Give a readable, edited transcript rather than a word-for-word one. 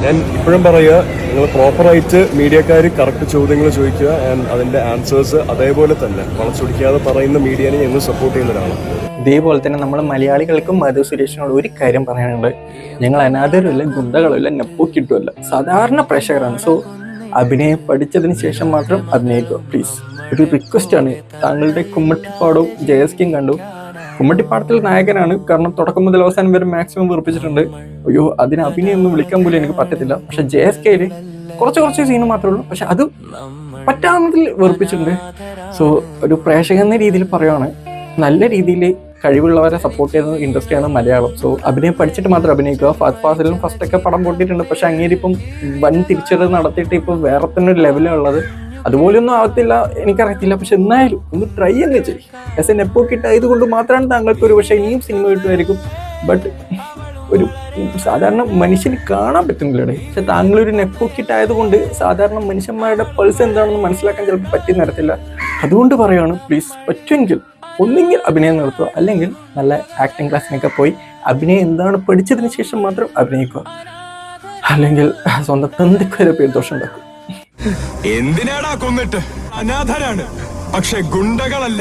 ഞാൻ ഇപ്പോഴും പറയുക, നിങ്ങൾ പ്രോപ്പറായിട്ട് മീഡിയക്കാർ കറക്റ്റ് ചോദ്യങ്ങൾ ചോദിക്കുക ആൻഡ് അതിൻ്റെ ആൻസേഴ്സ് അതേപോലെ തന്നെ വളച്ചൊടിക്കാതെ പറയുന്ന മീഡിയനെ ഞങ്ങൾ സപ്പോർട്ട് ചെയ്യുന്ന ഒരാളാണ്. ഇതേപോലെ തന്നെ നമ്മൾ മലയാളികൾക്കും മധു സുരേഷിനോട് ഒരു കാര്യം പറയാനുണ്ട്. ഞങ്ങൾ അനാഥരുമല്ല, ഗുണ്ടകളുമല്ല, നെപ്പോക്കിട്ടുമല്ല, സാധാരണ പ്രേക്ഷകരാണ്. സോ അഭിനയം പഠിച്ചതിന് ശേഷം മാത്രം അഭിനയിക്കുക പ്ലീസ്. ഒരു റിക്വസ്റ്റാണ്. താങ്കളുടെ കുമ്മട്ടിപ്പാടവും JSKയും കണ്ടു. കുമ്മട്ടിപ്പാടത്തിൽ നായകനാണ്, കാരണം തുടക്കം മുതൽ അവസാനം വരെ മാക്സിമം വെറുപ്പിച്ചിട്ടുണ്ട്. അയ്യോ, അതിന് അഭിനയം ഒന്നും വിളിക്കാൻ പോലും എനിക്ക് പറ്റത്തില്ല. പക്ഷെ JSKയില് കുറച്ച് സീന് മാത്രമേ ഉള്ളൂ, പക്ഷെ അത് പറ്റാവുന്നതിൽ വെറുപ്പിച്ചിട്ടുണ്ട്. സോ ഒരു പ്രേക്ഷകൻ എന്ന രീതിയിൽ പറയുവാണ്, നല്ല രീതിയിൽ കഴിവുള്ളവരെ സപ്പോർട്ട് ചെയ്യുന്ന ഇൻഡസ്ട്രിയാണ് മലയാളം. സോ അഭിനയം പഠിച്ചിട്ട് മാത്രം അഭിനയിക്കുക. ഫസ്റ്റ് ഫാസിലും ഫസ്റ്റൊക്കെ പടം പൊട്ടിയിട്ടുണ്ട്, പക്ഷെ അങ്ങേരിപ്പം വൻ തിരിച്ചറിവ് നടത്തിയിട്ട് ഇപ്പം വേറെ തന്നെ ഒരു ലെവലുള്ളത്. അതുപോലെയൊന്നും ആവത്തില്ല എനിക്കറിയത്തില്ല, പക്ഷെ എന്നായാലും ഒന്ന് ട്രൈ അങ്ങ് ചെയ്യും. എസ് എ നെപ്പോക്കിട്ട് ആയതുകൊണ്ട് മാത്രമാണ് താങ്കൾക്ക് ഒരു പക്ഷേ ഇനിയും സിനിമ കിട്ടുമായിരിക്കും. ബട്ട് ഒരു സാധാരണ മനുഷ്യന് കാണാൻ പറ്റുന്നില്ലേ. പക്ഷെ താങ്കളൊരു നെപ്പോക്കിട്ട് ആയതുകൊണ്ട് സാധാരണ മനുഷ്യന്മാരുടെ പൾസ് എന്താണെന്ന് മനസ്സിലാക്കാൻ ചിലപ്പോൾ പറ്റി നടത്തില്ല. അതുകൊണ്ട് പറയുകയാണ്, പ്ലീസ് പറ്റുമെങ്കിൽ ഒന്നെങ്കിൽ അഭിനയം നടത്തുക, അല്ലെങ്കിൽ നല്ല ആക്ടിങ് ക്ലാസ്സിനൊക്കെ പോയി അഭിനയം എന്താണ് പഠിച്ചതിന് ശേഷം മാത്രം അഭിനയിക്കുക. അല്ലെങ്കിൽ സ്വന്തം തന്തിക്കൊരു പേര് ദോഷം ഉണ്ടാക്കും. എന്തിനാടാ കൊന്നിട്ട്? അനാഥരാണ്, പക്ഷെ ഗുണ്ടകളല്ല.